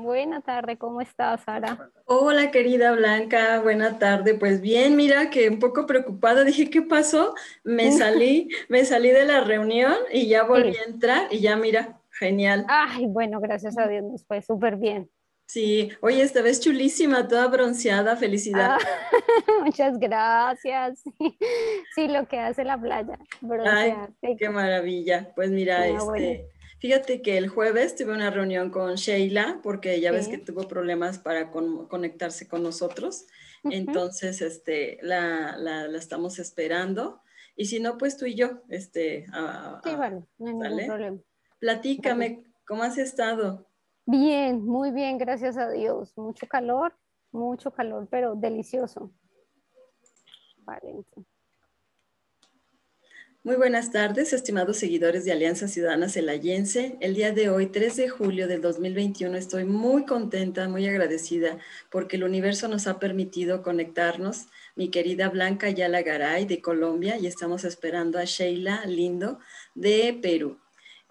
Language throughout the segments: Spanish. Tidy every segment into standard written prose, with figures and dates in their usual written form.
Buena tarde, ¿cómo estás, Sara? Hola, querida Blanca, buena tarde. Pues bien, mira que un poco preocupada, dije, ¿qué pasó? Me salí de la reunión y ya volví Sí. a entrar y ya mira, genial. Ay, bueno, gracias a Dios nos fue súper bien. Sí, oye, esta vez chulísima, toda bronceada, Ah, felicidades. muchas gracias. Sí, lo que hace la playa, Ay, broncear, qué rico. maravilla. Pues mira, Ah, bueno, fíjate que el jueves tuve una reunión con Sheila porque ya ves que sí. tuvo problemas para conectarse con nosotros. Ujú. Entonces, la estamos esperando. Y si no, pues tú y yo, Sí, vale, no hay ningún ¿sale? problema. Vale. Platícame, ¿cómo has estado? Bien, muy bien, gracias a Dios. Mucho calor, pero delicioso. Vale. Muy buenas tardes, estimados seguidores de Alianza Ciudadana Celayense. El día de hoy, 3 de julio del 2021, estoy muy contenta, muy agradecida porque el universo nos ha permitido conectarnos. Mi querida Blanca Ayala Garay de Colombia y estamos esperando a Sheila Lindo de Perú.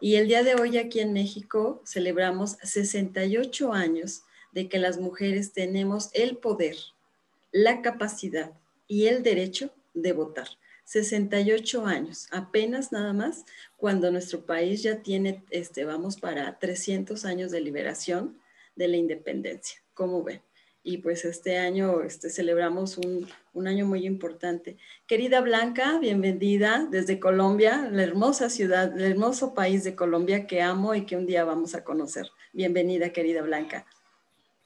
Y el día de hoy aquí en México celebramos 68 años de que las mujeres tenemos el poder, la capacidad y el derecho de votar. 68 años, apenas nada más, cuando nuestro país ya tiene, vamos para 300 años de liberación de la independencia, ¿cómo ven? Y pues este año celebramos un año muy importante. Querida Blanca, bienvenida desde Colombia, la hermosa ciudad, el hermoso país de Colombia que amo y que un día vamos a conocer. Bienvenida, querida Blanca.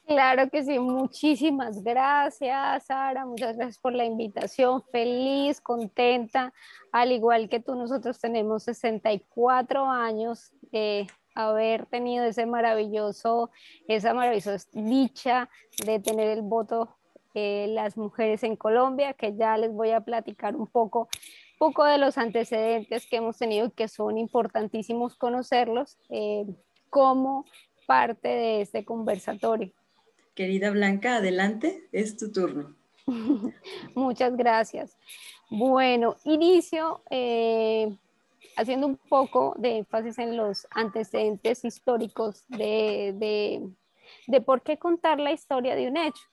Claro que sí, muchísimas gracias, Sara, muchas gracias por la invitación, feliz, contenta, al igual que tú, nosotros tenemos 64 años de haber tenido esa maravillosa dicha de tener el voto las mujeres en Colombia, que ya les voy a platicar poco de los antecedentes que hemos tenido y que son importantísimos conocerlos como parte de este conversatorio. Querida Blanca, adelante, es tu turno. Muchas gracias. Bueno, inicio haciendo un poco de énfasis en los antecedentes históricos de por qué contar la historia de un hecho.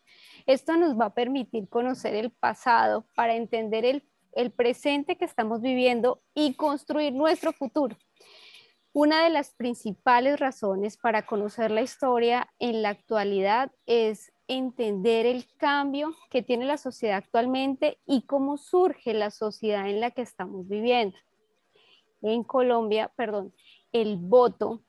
Esto nos va a permitir conocer el pasado para entender el presente que estamos viviendo y construir nuestro futuro. Una de las principales razones para conocer la historia en la actualidad es entender el cambio que tiene la sociedad actualmente y cómo surge la sociedad en la que estamos viviendo. En Colombia, perdón, el voto.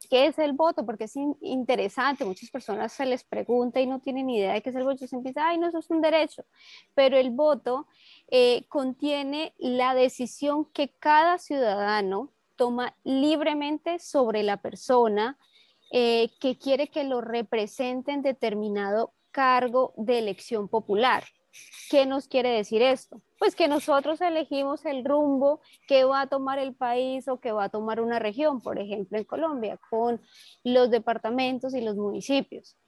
¿Qué es el voto? Porque es interesante, muchas personas se les pregunta y no tienen idea de qué es el voto, y se empieza, ay, no, eso es un derecho, pero el voto contiene la decisión que cada ciudadano toma libremente sobre la persona que quiere que lo represente en determinado cargo de elección popular. ¿Qué nos quiere decir esto? Pues que nosotros elegimos el rumbo que va a tomar el país o que va a tomar una región, por ejemplo en Colombia, con los departamentos y los municipios.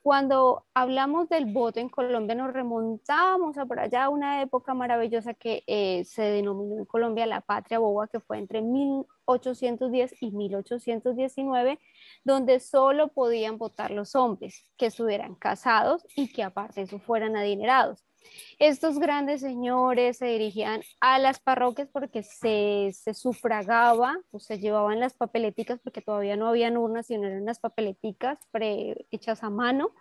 Cuando hablamos del voto en Colombia nos remontamos a por allá a una época maravillosa que se denominó en Colombia la Patria Boba, que fue entre 1810 y 1819, donde solo podían votar los hombres que estuvieran casados y que aparte de eso fueran adinerados. Estos grandes señores se dirigían a las parroquias porque se sufragaba o se llevaban las papeleticas porque todavía no habían urnas, sino eran las papeleticas hechas a mano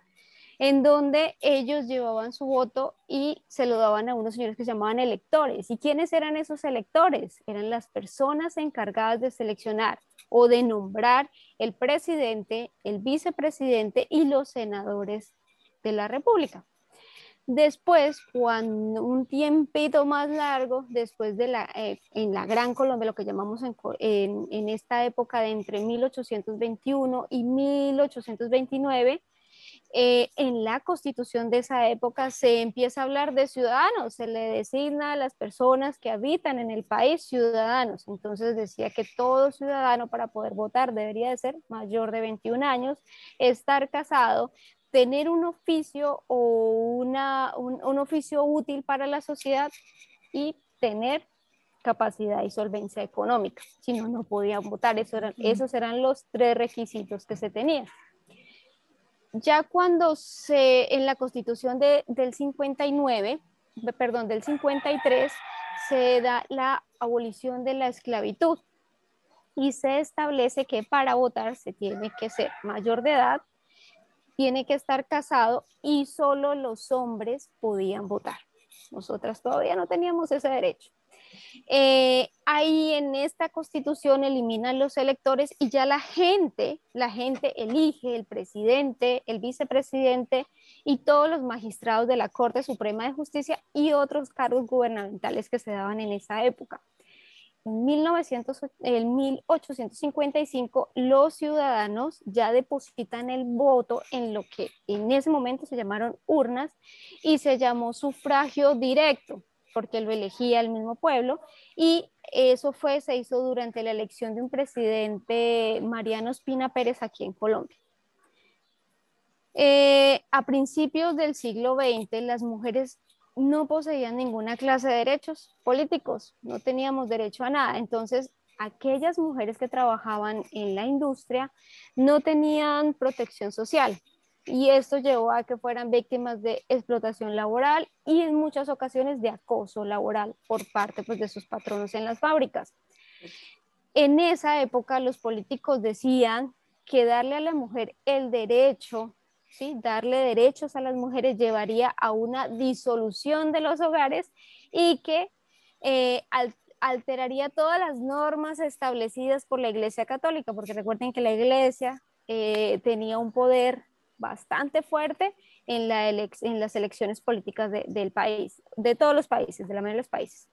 en donde ellos llevaban su voto y se lo daban a unos señores que se llamaban electores. ¿Y quiénes eran esos electores? Eran las personas encargadas de seleccionar o de nombrar el presidente, el vicepresidente y los senadores de la República. Después, cuando un tiempito más largo, después en la Gran Colombia, lo que llamamos en esta época de entre 1821 y 1829, en la constitución de esa época se empieza a hablar de ciudadanos, se le designa a las personas que habitan en el país ciudadanos. Entonces decía que todo ciudadano para poder votar debería de ser mayor de 21 años, estar casado, tener un oficio o un oficio útil para la sociedad y tener capacidad y solvencia económica. Si no, no podían votar. Esos eran los tres requisitos que se tenían. Ya en la Constitución del 59, perdón, del 53, se da la abolición de la esclavitud y se establece que para votar se tiene que ser mayor de edad, tiene que estar casado y solo los hombres podían votar. Nosotras todavía no teníamos ese derecho. Ahí en esta constitución eliminan los electores y ya la gente elige el presidente, el vicepresidente y todos los magistrados de la Corte Suprema de Justicia y otros cargos gubernamentales que se daban en esa época. En 1855 los ciudadanos ya depositan el voto en lo que en ese momento se llamaron urnas y se llamó sufragio directo porque lo elegía el mismo pueblo y se hizo durante la elección de un presidente Mariano Espina Pérez aquí en Colombia. A principios del siglo XX, las mujeres no poseían ninguna clase de derechos políticos, no teníamos derecho a nada. Entonces, aquellas mujeres que trabajaban en la industria no tenían protección social y esto llevó a que fueran víctimas de explotación laboral y en muchas ocasiones de acoso laboral por parte pues, de sus patronos en las fábricas. En esa época los políticos decían que darle a la mujer el derecho, ¿sí? Darle derechos a las mujeres llevaría a una disolución de los hogares y que alteraría todas las normas establecidas por la Iglesia Católica, porque recuerden que la Iglesia tenía un poder bastante fuerte en las elecciones políticas del país, de todos los países, de la mayoría de los países.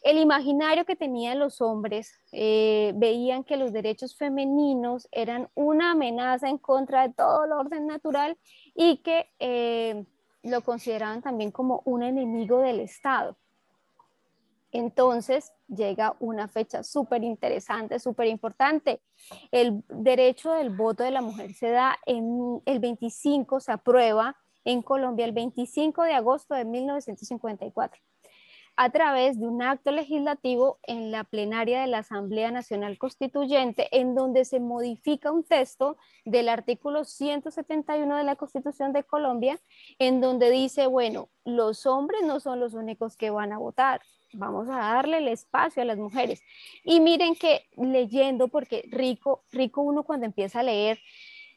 El imaginario que tenían los hombres veían que los derechos femeninos eran una amenaza en contra de todo el orden natural y que lo consideraban también como un enemigo del Estado. Entonces llega una fecha súper interesante, súper importante. El derecho del voto de la mujer se da en el 25, se aprueba en Colombia el 25 de agosto de 1954 a través de un acto legislativo en la plenaria de la Asamblea Nacional Constituyente, en donde se modifica un texto del artículo 171 de la Constitución de Colombia, en donde dice, bueno, los hombres no son los únicos que van a votar, vamos a darle el espacio a las mujeres. Y miren que leyendo, porque rico uno cuando empieza a leer,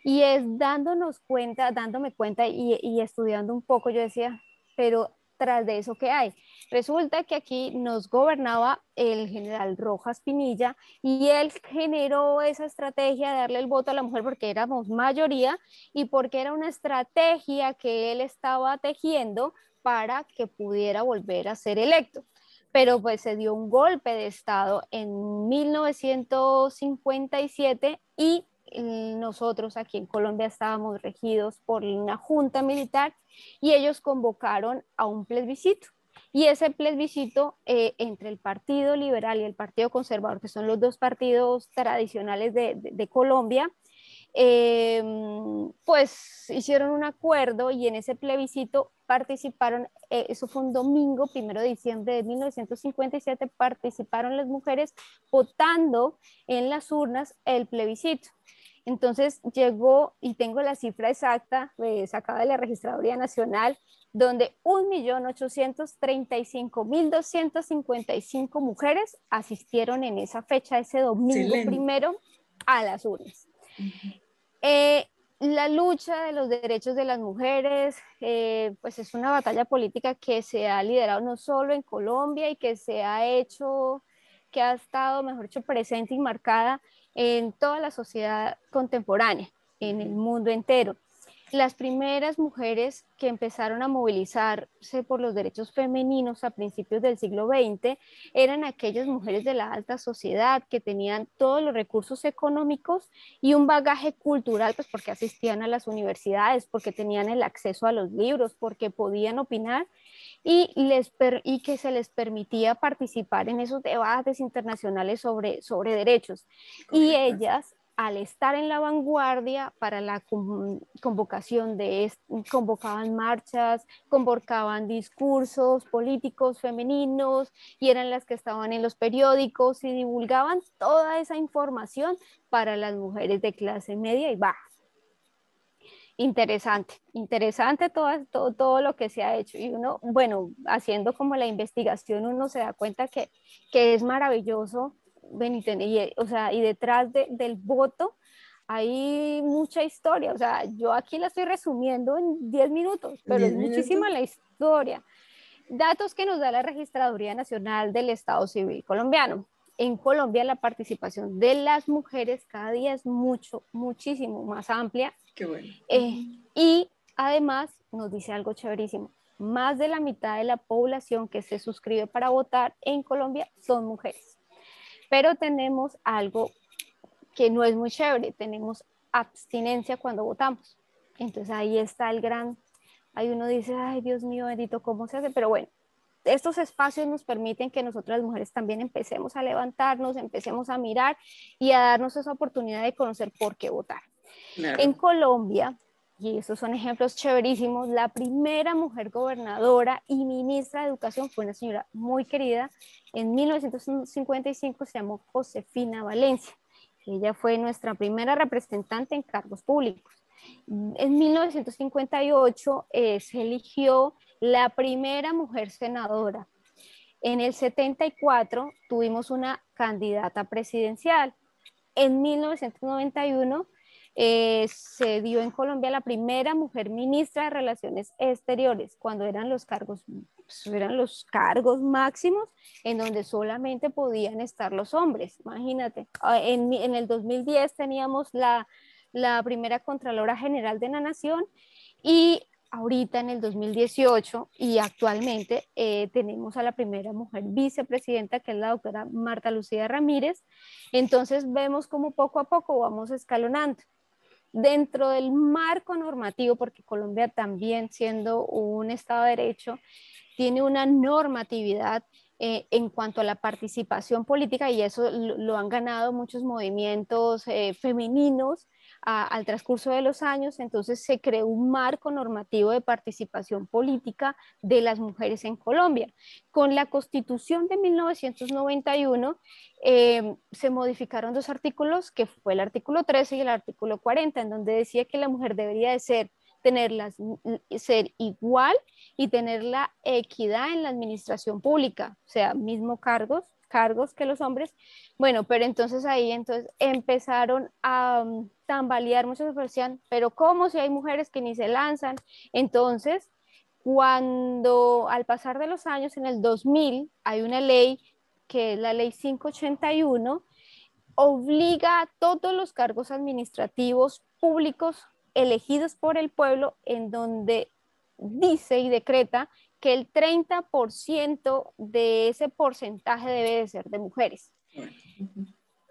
y es dándome cuenta y estudiando un poco, yo decía, pero tras de eso, ¿qué hay? Resulta que aquí nos gobernaba el general Rojas Pinilla y él generó esa estrategia de darle el voto a la mujer porque éramos mayoría y porque era una estrategia que él estaba tejiendo para que pudiera volver a ser electo. Pero pues se dio un golpe de Estado en 1957 y nosotros aquí en Colombia estábamos regidos por una junta militar y ellos convocaron a un plebiscito. Y ese plebiscito entre el Partido Liberal y el Partido Conservador, que son los dos partidos tradicionales de Colombia, pues hicieron un acuerdo y en ese plebiscito participaron, eso fue un domingo, 1 de diciembre de 1957, participaron las mujeres votando en las urnas el plebiscito. Entonces llegó, y tengo la cifra exacta, sacada de la Registraduría Nacional, donde 1.835.255 mujeres asistieron en esa fecha, ese domingo Excelente. primero, a las urnas. La lucha de los derechos de las mujeres, pues es una batalla política que se ha liderado no solo en Colombia y que se ha hecho, que ha estado, mejor dicho, presente y marcada en toda la sociedad contemporánea, en el mundo entero. Las primeras mujeres que empezaron a movilizarse por los derechos femeninos a principios del siglo XX eran aquellas mujeres de la alta sociedad que tenían todos los recursos económicos y un bagaje cultural, pues porque asistían a las universidades, porque tenían el acceso a los libros, porque podían opinar y que se les permitía participar en esos debates internacionales sobre derechos. Correcto. Y ellas, al estar en la vanguardia para la convocación convocaban marchas, convocaban discursos políticos femeninos y eran las que estaban en los periódicos y divulgaban toda esa información para las mujeres de clase media y baja. Interesante, interesante todo lo que se ha hecho. Y uno, bueno, haciendo como la investigación, uno se da cuenta que es maravilloso, o sea, y detrás del voto hay mucha historia. O sea, yo aquí la estoy resumiendo en 10 minutos, pero es 10 muchísima minutos. la historia. Datos que nos da la Registraduría Nacional del Estado Civil colombiano. En Colombia la participación de las mujeres cada día es muchísimo más amplia. Qué bueno. Y además nos dice algo chéverísimo. Más de la mitad de la población que se suscribe para votar en Colombia son mujeres. Pero tenemos algo que no es muy chévere, tenemos abstinencia cuando votamos. Entonces ahí está ahí uno dice, ay Dios mío, bendito, ¿cómo se hace? Pero bueno, estos espacios nos permiten que nosotras mujeres también empecemos a levantarnos, empecemos a mirar y a darnos esa oportunidad de conocer por qué votar. En Claro. Colombia, y estos son ejemplos chéverísimos, la primera mujer gobernadora y ministra de Educación fue una señora muy querida. En 1955 se llamó Josefina Valencia. Ella fue nuestra primera representante en cargos públicos. En 1958 se eligió la primera mujer senadora. En el 74 tuvimos una candidata presidencial. En 1991 se dio en Colombia la primera mujer ministra de Relaciones Exteriores, cuando eran los cargos máximos en donde solamente podían estar los hombres. Imagínate, en el 2010 teníamos la primera Contralora General de la Nación y ahorita en el 2018 y actualmente tenemos a la primera mujer vicepresidenta, que es la doctora Marta Lucía Ramírez. Entonces vemos como poco a poco vamos escalonando dentro del marco normativo, porque Colombia también siendo un Estado de Derecho, tiene una normatividad en cuanto a la participación política y eso lo han ganado muchos movimientos femeninos al transcurso de los años. Entonces se creó un marco normativo de participación política de las mujeres en Colombia. Con la Constitución de 1991 se modificaron dos artículos, que fue el artículo 13 y el artículo 40, en donde decía que la mujer debería de ser ser igual y tener la equidad en la administración pública, o sea, mismo cargos que los hombres. Bueno, pero entonces empezaron a tambalear, muchos decían, pero ¿cómo si hay mujeres que ni se lanzan? Entonces, cuando al pasar de los años, en el 2000, hay una ley que es la ley 581, obliga a todos los cargos administrativos públicos elegidos por el pueblo, en donde dice y decreta que el 30% de ese porcentaje debe de ser de mujeres.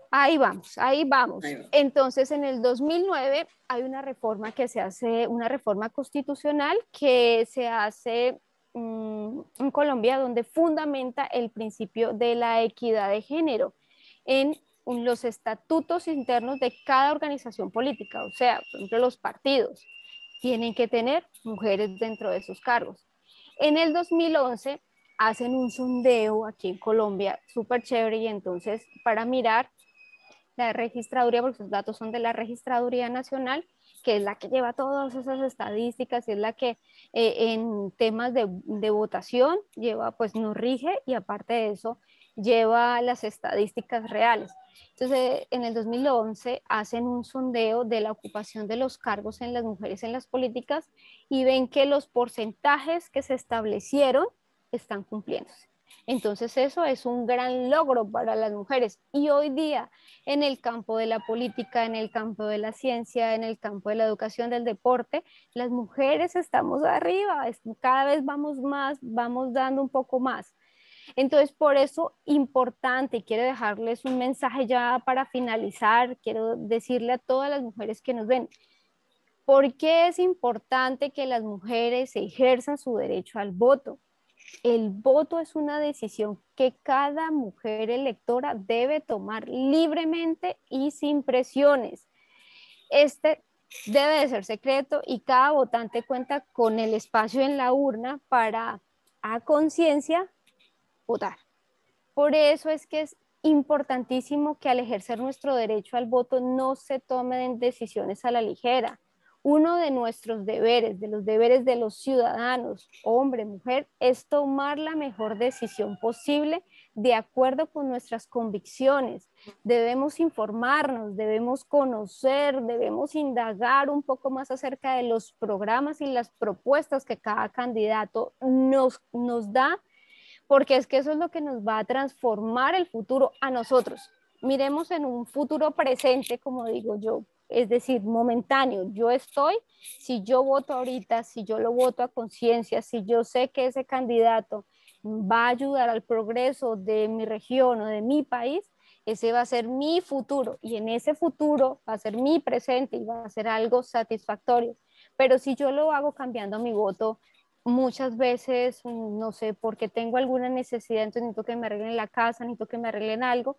Ahí vamos, ahí vamos. Ahí va. Entonces, en el 2009 hay una reforma que se hace, una reforma constitucional que se hace en Colombia, donde fundamenta el principio de la equidad de género en los estatutos internos de cada organización política. O sea, por ejemplo, los partidos tienen que tener mujeres dentro de sus cargos. En el 2011 hacen un sondeo aquí en Colombia, súper chévere, y entonces para mirar la registraduría, porque esos datos son de la Registraduría Nacional, que es la que lleva todas esas estadísticas, y es la que en temas de votación lleva, pues nos rige, y aparte de eso lleva las estadísticas reales. Entonces, en el 2011 hacen un sondeo de la ocupación de los cargos en las mujeres en las políticas y ven que los porcentajes que se establecieron están cumpliéndose. Entonces eso es un gran logro para las mujeres. Y hoy día en el campo de la política, en el campo de la ciencia, en el campo de la educación, del deporte, las mujeres estamos arriba, cada vez vamos más, vamos dando un poco más. Entonces, por eso, importante, y quiero dejarles un mensaje ya para finalizar, quiero decirle a todas las mujeres que nos ven, ¿por qué es importante que las mujeres ejerzan su derecho al voto? El voto es una decisión que cada mujer electora debe tomar libremente y sin presiones. Este debe de ser secreto y cada votante cuenta con el espacio en la urna para, a conciencia, votar. Por eso es que es importantísimo que al ejercer nuestro derecho al voto no se tomen decisiones a la ligera. Uno de nuestros deberes, de los deberes de los ciudadanos, hombre, mujer, es tomar la mejor decisión posible de acuerdo con nuestras convicciones. Debemos informarnos, debemos conocer, debemos indagar un poco más acerca de los programas y las propuestas que cada candidato nos da, porque es que eso es lo que nos va a transformar el futuro a nosotros. Miremos en un futuro presente, como digo yo, es decir, momentáneo. Yo estoy, si yo voto ahorita, si yo lo voto a conciencia, si yo sé que ese candidato va a ayudar al progreso de mi región o de mi país, ese va a ser mi futuro y en ese futuro va a ser mi presente y va a ser algo satisfactorio. Pero si yo lo hago cambiando mi voto, muchas veces, no sé, porque tengo alguna necesidad, entonces necesito que me arreglen la casa, necesito que me arreglen algo,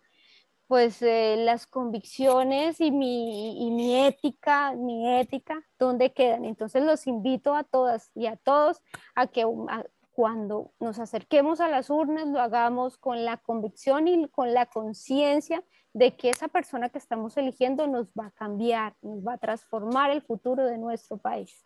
pues las convicciones mi ética, ¿dónde quedan? Entonces los invito a todas y a todos a que cuando nos acerquemos a las urnas lo hagamos con la convicción y con la conciencia de que esa persona que estamos eligiendo nos va a cambiar, nos va a transformar el futuro de nuestro país.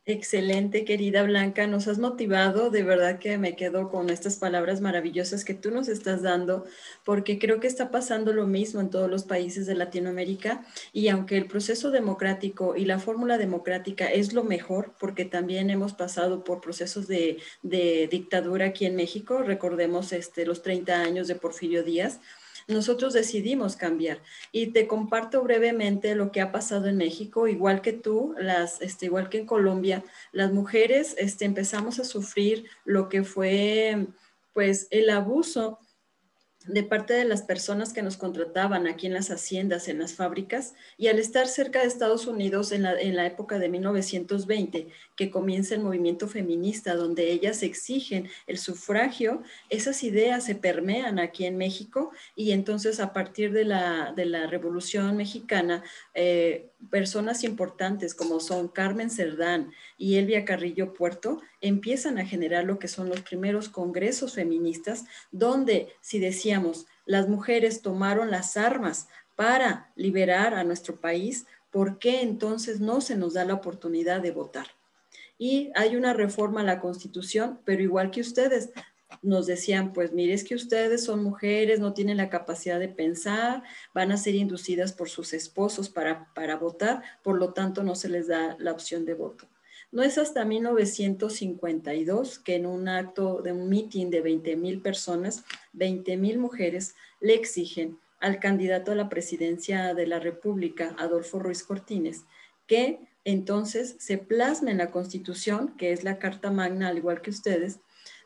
Excelente, querida Blanca, nos has motivado, de verdad que me quedo con estas palabras maravillosas que tú nos estás dando, porque creo que está pasando lo mismo en todos los países de Latinoamérica y aunque el proceso democrático y la fórmula democrática es lo mejor, porque también hemos pasado por procesos de dictadura aquí en México, recordemos los 30 años de Porfirio Díaz, nosotros decidimos cambiar. Y te comparto brevemente lo que ha pasado en México, igual que tú, igual que en Colombia, las mujeres empezamos a sufrir lo que fue pues el abuso de parte de las personas que nos contrataban aquí en las haciendas, en las fábricas, y al estar cerca de Estados Unidos en la época de 1920, que comienza el movimiento feminista, donde ellas exigen el sufragio, esas ideas se permean aquí en México y entonces a partir de la Revolución Mexicana, personas importantes como son Carmen Cerdán y Elvia Carrillo Puerto empiezan a generar lo que son los primeros congresos feministas, donde si decíamos las mujeres tomaron las armas para liberar a nuestro país, ¿por qué entonces no se nos da la oportunidad de votar? Y hay una reforma a la Constitución, pero igual que ustedes, nos decían, pues mire, es que ustedes son mujeres, no tienen la capacidad de pensar, van a ser inducidas por sus esposos para votar, por lo tanto no se les da la opción de voto. No es hasta 1952 que en un acto de un meeting de 20,000 personas, 20,000 mujeres le exigen al candidato a la presidencia de la República, Adolfo Ruiz Cortines, que entonces se plasme en la Constitución, que es la Carta Magna, al igual que ustedes,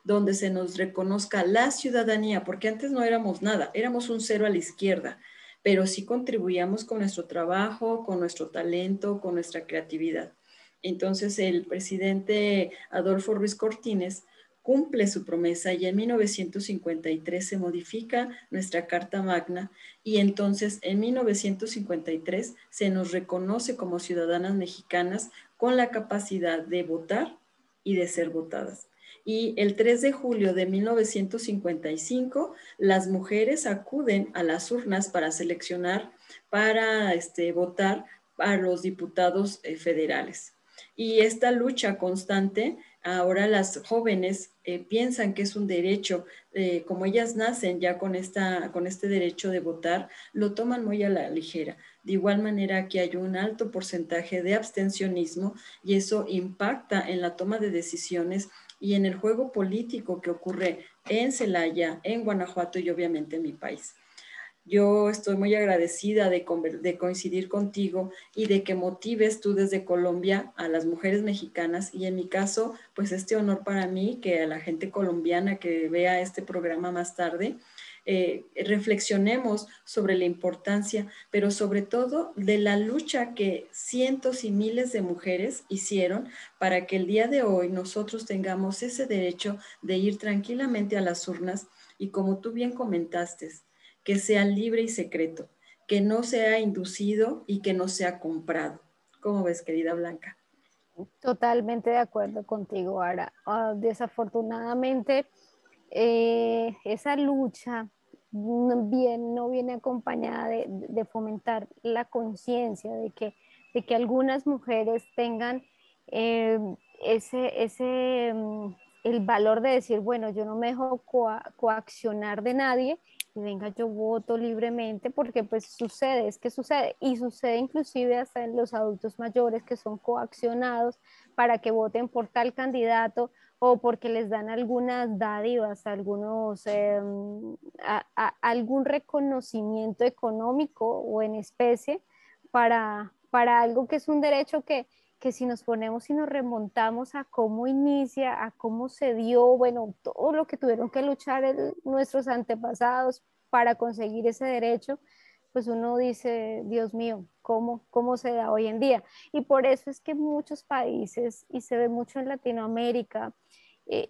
donde se nos reconozca la ciudadanía, porque antes no éramos nada, éramos un cero a la izquierda, pero sí contribuíamos con nuestro trabajo, con nuestro talento, con nuestra creatividad. Entonces el presidente Adolfo Ruiz Cortines cumple su promesa y en 1953 se modifica nuestra Carta Magna y entonces en 1953 se nos reconoce como ciudadanas mexicanas con la capacidad de votar y de ser votadas. Y el 3 de julio de 1955, las mujeres acuden a las urnas para seleccionar, para votar a los diputados federales. Y esta lucha constante, ahora las jóvenes piensan que es un derecho, como ellas nacen ya con este derecho de votar, lo toman muy a la ligera. De igual manera que hay un alto porcentaje de abstencionismo y eso impacta en la toma de decisiones y en el juego político que ocurre en Celaya, en Guanajuato y obviamente en mi país. Yo estoy muy agradecida de coincidir contigo y de que motives tú desde Colombia a las mujeres mexicanas y en mi caso, pues este honor para mí que a la gente colombiana que vea este programa más tarde, reflexionemos sobre la importancia, pero sobre todo de la lucha que cientos y miles de mujeres hicieron para que el día de hoy nosotros tengamos ese derecho de ir tranquilamente a las urnas y como tú bien comentaste, que sea libre y secreto, que no sea inducido y que no sea comprado. ¿Cómo ves, querida Blanca? Totalmente de acuerdo contigo, Ara. Desafortunadamente, esa lucha no viene acompañada de fomentar la conciencia de que de que algunas mujeres tengan eh, el valor de decir, bueno, yo no me dejo coaccionar de nadie y venga, yo voto libremente, porque pues sucede, es que sucede, y sucede inclusive hasta en los adultos mayores que son coaccionados para que voten por tal candidato o porque les dan algunas dádivas, algunos, algún reconocimiento económico o en especie para algo que es un derecho que si nos ponemos y nos remontamos a cómo inicia, a cómo se dio, bueno, todo lo que tuvieron que luchar nuestros antepasados para conseguir ese derecho, pues uno dice, Dios mío, ¿cómo se da hoy en día? Y por eso es que muchos países, y se ve mucho en Latinoamérica,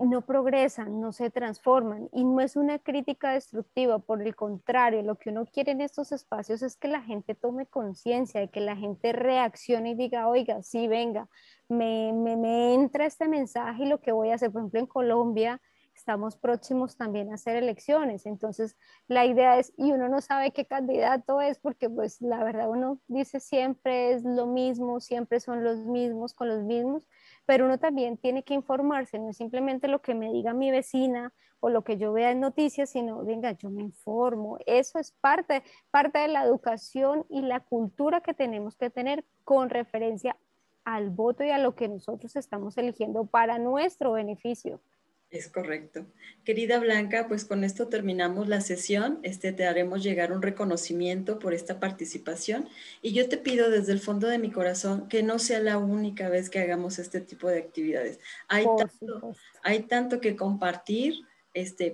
no progresan, no se transforman. Y no es una crítica destructiva, por el contrario, lo que uno quiere en estos espacios es que la gente tome conciencia, de que la gente reaccione y diga, oiga, sí, venga, me entra este mensaje y lo que voy a hacer, por ejemplo, en Colombia. Estamos próximos también a hacer elecciones, entonces la idea es, y uno no sabe qué candidato es, porque pues la verdad uno dice siempre es lo mismo, siempre son los mismos con los mismos, pero uno también tiene que informarse, no es simplemente lo que me diga mi vecina o lo que yo vea en noticias, sino, venga, yo me informo. Eso es parte de la educación y la cultura que tenemos que tener con referencia al voto y a lo que nosotros estamos eligiendo para nuestro beneficio. Es correcto. Querida Blanca, pues con esto terminamos la sesión. Te haremos llegar un reconocimiento por esta participación y yo te pido desde el fondo de mi corazón que no sea la única vez que hagamos este tipo de actividades. Por supuesto. Hay tanto que compartir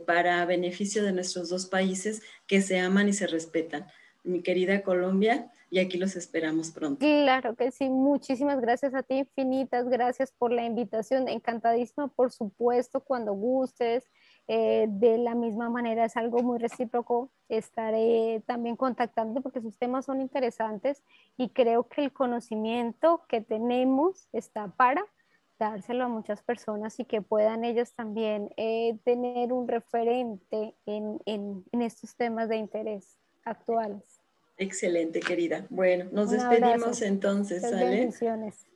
para beneficio de nuestros dos países que se aman y se respetan. Mi querida Colombia, y aquí los esperamos pronto. Claro que sí, muchísimas gracias a ti, infinitas gracias por la invitación, encantadísima, por supuesto, cuando gustes, de la misma manera es algo muy recíproco, estaré también contactando porque sus temas son interesantes y creo que el conocimiento que tenemos está para dárselo a muchas personas y que puedan ellas también tener un referente en estos temas de interés actuales. Excelente, querida. Bueno, nos Un despedimos abrazo. entonces, Muchas ¿sale? bendiciones.